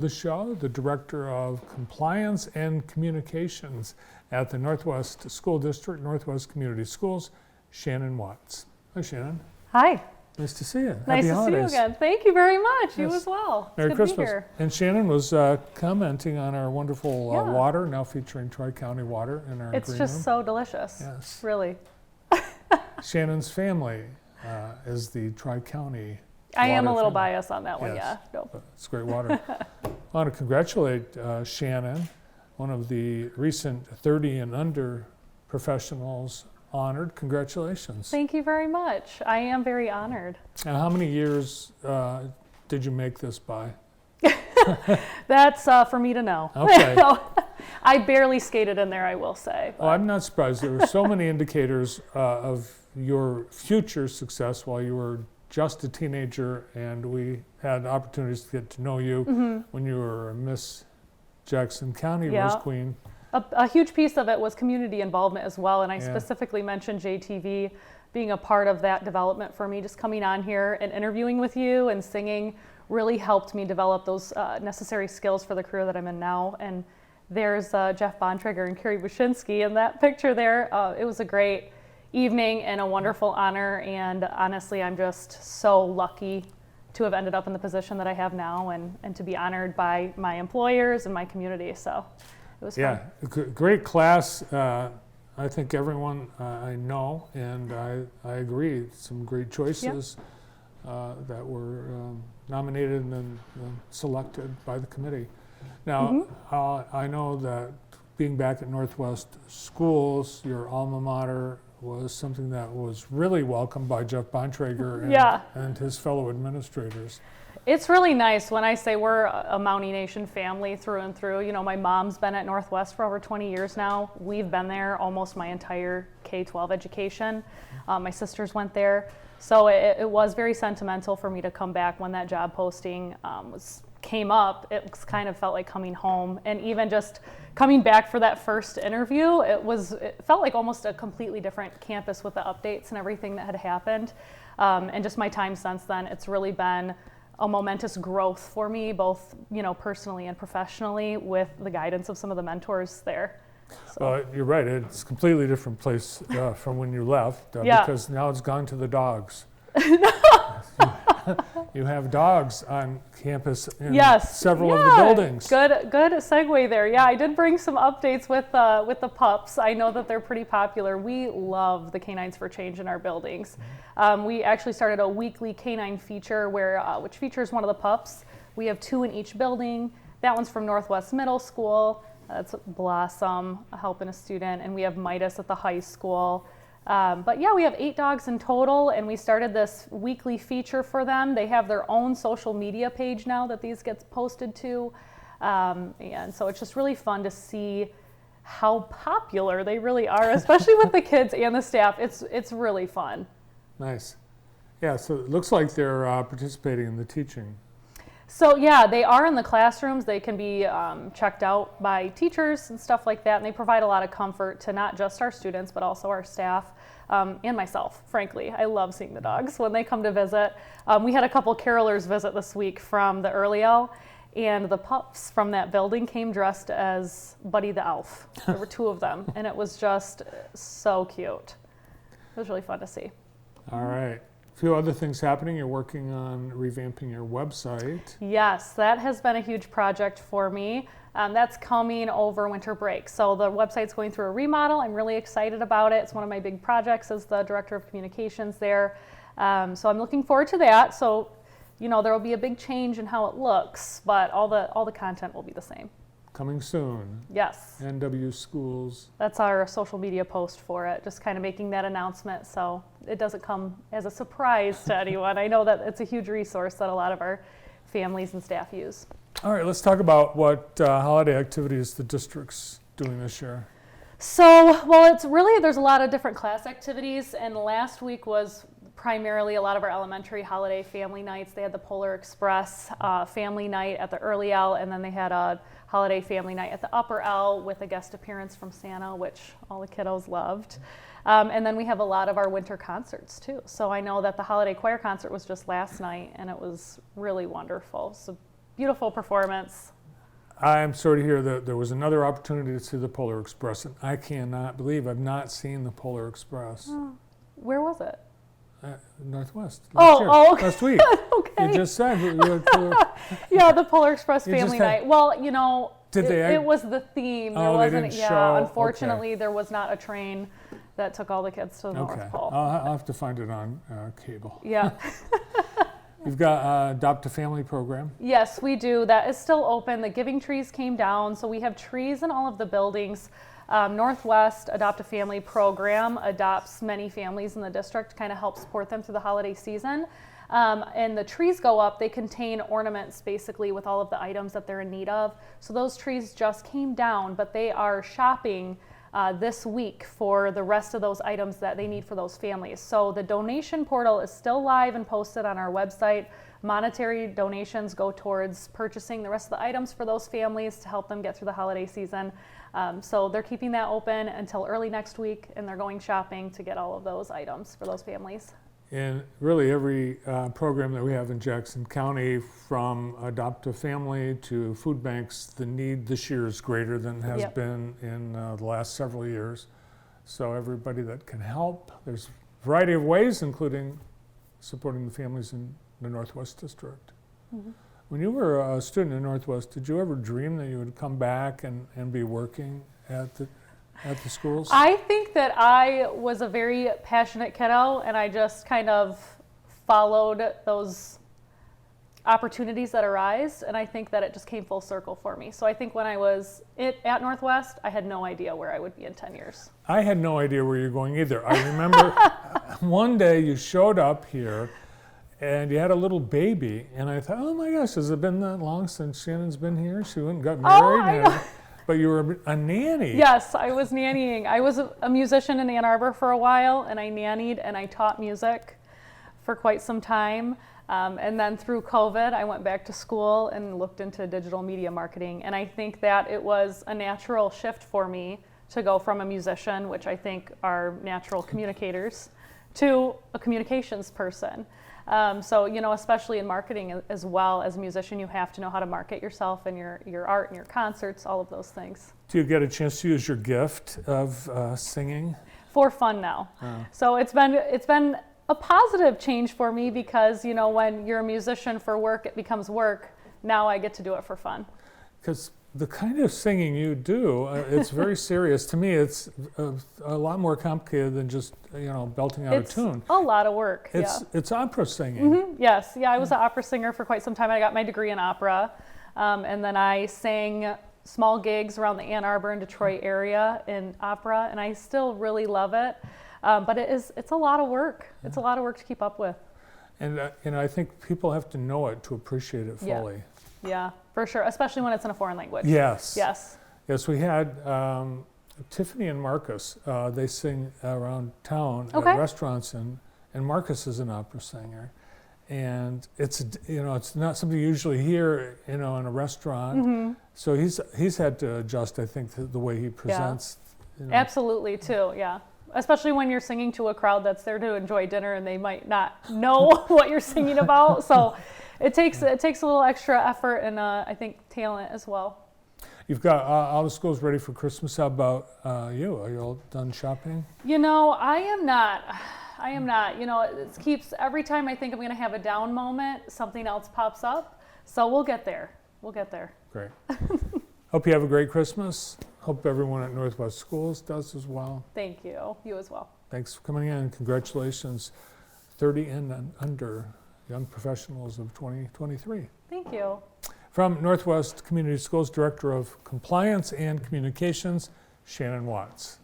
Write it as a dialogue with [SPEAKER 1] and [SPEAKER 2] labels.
[SPEAKER 1] The show, the Director of Compliance and Communications at the Northwest School District, Northwest Community Schools, Shannon Watts. Hi, Shannon.
[SPEAKER 2] Hi.
[SPEAKER 1] Nice to see you.
[SPEAKER 2] Nice
[SPEAKER 1] Happy
[SPEAKER 2] to
[SPEAKER 1] holidays.
[SPEAKER 2] see you again. Thank you very much.
[SPEAKER 1] Yes.
[SPEAKER 2] You as well.
[SPEAKER 1] Merry
[SPEAKER 2] it's good
[SPEAKER 1] Christmas.
[SPEAKER 2] to be here.
[SPEAKER 1] And Shannon was commenting on our wonderful
[SPEAKER 2] Yeah.
[SPEAKER 1] water, now featuring Tri-County water in our
[SPEAKER 2] It's
[SPEAKER 1] green
[SPEAKER 2] just
[SPEAKER 1] room.
[SPEAKER 2] so delicious.
[SPEAKER 1] Yes.
[SPEAKER 2] Really.
[SPEAKER 1] Shannon's family is the Tri-County
[SPEAKER 2] I am a
[SPEAKER 1] water
[SPEAKER 2] little
[SPEAKER 1] family.
[SPEAKER 2] biased on that one,
[SPEAKER 1] Yes.
[SPEAKER 2] yeah. No.
[SPEAKER 1] But it's great water. I want to congratulate Shannon, one of the recent 30 and under professionals honored. Congratulations.
[SPEAKER 2] Thank you very much. I am very honored.
[SPEAKER 1] And how many years did you make this by?
[SPEAKER 2] That's for me to know.
[SPEAKER 1] Okay.
[SPEAKER 2] I barely skated in there, I will say.
[SPEAKER 1] Well, I'm not surprised. There were so many indicators of your future success while you were just a teenager, and we had opportunities to get to know you when you were Miss Jackson County Rose Queen.
[SPEAKER 2] A huge piece of it was community involvement as well, and I
[SPEAKER 1] Yeah.
[SPEAKER 2] specifically mentioned JTV being a part of that development for me. Just coming on here and interviewing with you and singing really helped me develop those necessary skills for the career that I'm in now. And there's Jeff Bontrager and Carrie Wyszynski in that picture there. It was a great evening and a wonderful honor, and honestly, I'm just so lucky to have ended up in the position that I have now and to be honored by my employers and my community. So it was fun.
[SPEAKER 1] Great class. I think everyone I know, and I agree, some great choices that were nominated and then selected by the committee. Now, I know that being back at Northwest Schools, your alma mater, was something that was really welcomed by Jeff Bontrager and his fellow administrators.
[SPEAKER 2] It's really nice when I say we're a Mountie Nation family through and through. You know, my mom's been at Northwest for over 20 years now. We've been there almost my entire K-12 education. My sisters went there. So it was very sentimental for me to come back when that job posting came up. It kind of felt like coming home, and even just coming back for that first interview, it felt like almost a completely different campus with the updates and everything that had happened. And just my time since then, it's really been a momentous growth for me, both personally and professionally, with the guidance of some of the mentors there. So.
[SPEAKER 1] You're right. It's a completely different place from when you left because now it's gone to the dogs. You have dogs on campus in several of the buildings.
[SPEAKER 2] Good segue there. Yeah, I did bring some updates with the pups. I know that they're pretty popular. We love the Canines for Change in our buildings. We actually started a weekly canine feature which features one of the pups. We have 2 in each building. That one's from Northwest Middle School. That's Blossom, helping a student, and we have Midas at the high school. But yeah, we have 8 dogs in total, and we started this weekly feature for them. They have their own social media page now that these gets posted to, and so it's just really fun to see how popular they really are, especially with the kids and the staff. It's really fun.
[SPEAKER 1] Nice. Yeah, so it looks like they're participating in the teaching.
[SPEAKER 2] So yeah, they are in the classrooms. They can be checked out by teachers and stuff like that, and they provide a lot of comfort to not just our students, but also our staff and myself, frankly. I love seeing the dogs when they come to visit. We had a couple carolers visit this week from the Early L, and the pups from that building came dressed as Buddy the Elf. There were 2 of them, and it was just so cute. It was really fun to see.
[SPEAKER 1] All right. A few other things happening. You're working on revamping your website.
[SPEAKER 2] Yes, that has been a huge project for me. That's coming over winter break. So the website's going through a remodel. I'm really excited about it. It's one of my big projects as the Director of Communications there. So I'm looking forward to that. So, there will be a big change in how it looks, but all the content will be the same.
[SPEAKER 1] Coming soon.
[SPEAKER 2] Yes.
[SPEAKER 1] NW Schools.
[SPEAKER 2] That's our social media post for it, just kind of making that announcement so it doesn't come as a surprise to anyone. I know that it's a huge resource that a lot of our families and staff use.
[SPEAKER 1] All right, let's talk about what holiday activities the district's doing this year.
[SPEAKER 2] So, there's a lot of different class activities, and last week was primarily a lot of our elementary holiday family nights. They had the Polar Express family night at the Early L, and then they had a holiday family night at the Upper L with a guest appearance from Santa, which all the kiddos loved. And then we have a lot of our winter concerts too. So I know that the holiday choir concert was just last night, and it was really wonderful. It's a beautiful performance.
[SPEAKER 1] I'm sorry to hear that there was another opportunity to see the Polar Express, and I cannot believe I've not seen the Polar Express.
[SPEAKER 2] Where was it?
[SPEAKER 1] Northwest. Last year,
[SPEAKER 2] okay.
[SPEAKER 1] last week.
[SPEAKER 2] Okay.
[SPEAKER 1] You just said.
[SPEAKER 2] Yeah, the Polar Express
[SPEAKER 1] You just
[SPEAKER 2] family
[SPEAKER 1] had-
[SPEAKER 2] night. Well, you know,
[SPEAKER 1] It
[SPEAKER 2] was the theme. There
[SPEAKER 1] Oh, they
[SPEAKER 2] wasn't.
[SPEAKER 1] didn't
[SPEAKER 2] Yeah,
[SPEAKER 1] show.
[SPEAKER 2] unfortunately,
[SPEAKER 1] Okay.
[SPEAKER 2] there was not a train that took all the kids to the
[SPEAKER 1] Okay.
[SPEAKER 2] North Pole.
[SPEAKER 1] I'll have to find it on cable.
[SPEAKER 2] Yeah.
[SPEAKER 1] You've got Adopt a Family program.
[SPEAKER 2] Yes, we do. That is still open. The giving trees came down, so we have trees in all of the buildings. Northwest Adopt a Family program adopts many families in the district, kind of helps support them through the holiday season. And the trees go up. They contain ornaments basically with all of the items that they're in need of. So those trees just came down, but they are shopping this week for the rest of those items that they need for those families. So the donation portal is still live and posted on our website. Monetary donations go towards purchasing the rest of the items for those families to help them get through the holiday season. So they're keeping that open until early next week, and they're going shopping to get all of those items for those families.
[SPEAKER 1] And really every program that we have in Jackson County, from Adopt a Family to food banks, the need this year is greater than has
[SPEAKER 2] Yep.
[SPEAKER 1] been in the last several years. So everybody that can help, there's a variety of ways, including supporting the families in the Northwest District.
[SPEAKER 2] Mm-hmm.
[SPEAKER 1] When you were a student in Northwest, did you ever dream that you would come back and be working at the schools?
[SPEAKER 2] I think that I was a very passionate kiddo, and I just kind of followed those opportunities that arise, and I think that it just came full circle for me. So I think when I was at Northwest, I had no idea where I would be in 10 years.
[SPEAKER 1] I had no idea where you're going either. I remember one day you showed up here and you had a little baby, and I thought, oh my gosh, has it been that long since Shannon's been here? She went and got married.
[SPEAKER 2] I know.
[SPEAKER 1] But you were a nanny.
[SPEAKER 2] Yes, I was nannying. I was a musician in Ann Arbor for a while, and I nannied and I taught music for quite some time. And then through COVID, I went back to school and looked into digital media marketing. And I think that it was a natural shift for me to go from a musician, which I think are natural communicators, to a communications person. So, you know, especially in marketing as well, as a musician, you have to know how to market yourself and your art and your concerts, all of those things.
[SPEAKER 1] Do you get a chance to use your gift of singing?
[SPEAKER 2] For fun now.
[SPEAKER 1] Oh.
[SPEAKER 2] So it's been a positive change for me because, you know, when you're a musician for work, it becomes work. Now I get to do it for fun.
[SPEAKER 1] Because the kind of singing you do, it's very serious. To me, it's a lot more complicated than just, you know, belting out a tune.
[SPEAKER 2] It's a lot of work.
[SPEAKER 1] It's opera singing.
[SPEAKER 2] Mm-hmm. Yes. Yeah, I was an opera singer for quite some time. I got my degree in opera. And then I sang small gigs around the Ann Arbor and Detroit area in opera, and I still really love it. But it's a lot of work. Yeah. It's a lot of work to keep up with.
[SPEAKER 1] And you know, I think people have to know it to appreciate it fully.
[SPEAKER 2] Yeah, for sure, especially when it's in a foreign language.
[SPEAKER 1] Yes.
[SPEAKER 2] Yes.
[SPEAKER 1] Yes, we had Tiffany and Marcus. They sing around town
[SPEAKER 2] Okay.
[SPEAKER 1] at restaurants, and Marcus is an opera singer. And it's, you know, it's not something you usually hear, you know, in a restaurant. Mm-hmm. So he's had to adjust, I think, to the way he presents.
[SPEAKER 2] Yeah.
[SPEAKER 1] You know.
[SPEAKER 2] Absolutely, too. Yeah. Especially when you're singing to a crowd that's there to enjoy dinner and they might not know what you're singing about. So it takes a little extra effort and I think talent as well.
[SPEAKER 1] You've got all the schools ready for Christmas. How about you? Are you all done shopping?
[SPEAKER 2] You know, I am not. You know, it keeps, every time I think I'm going to have a down moment, something else pops up. So we'll get there.
[SPEAKER 1] Great. Hope you have a great Christmas. Hope everyone at Northwest Schools does as well.
[SPEAKER 2] Thank you. You as well.
[SPEAKER 1] Thanks for coming in. Congratulations, 30 and under young professionals of 2023.
[SPEAKER 2] Thank you.
[SPEAKER 1] From Northwest Community Schools, Director of Compliance and Communications, Shannon Watts.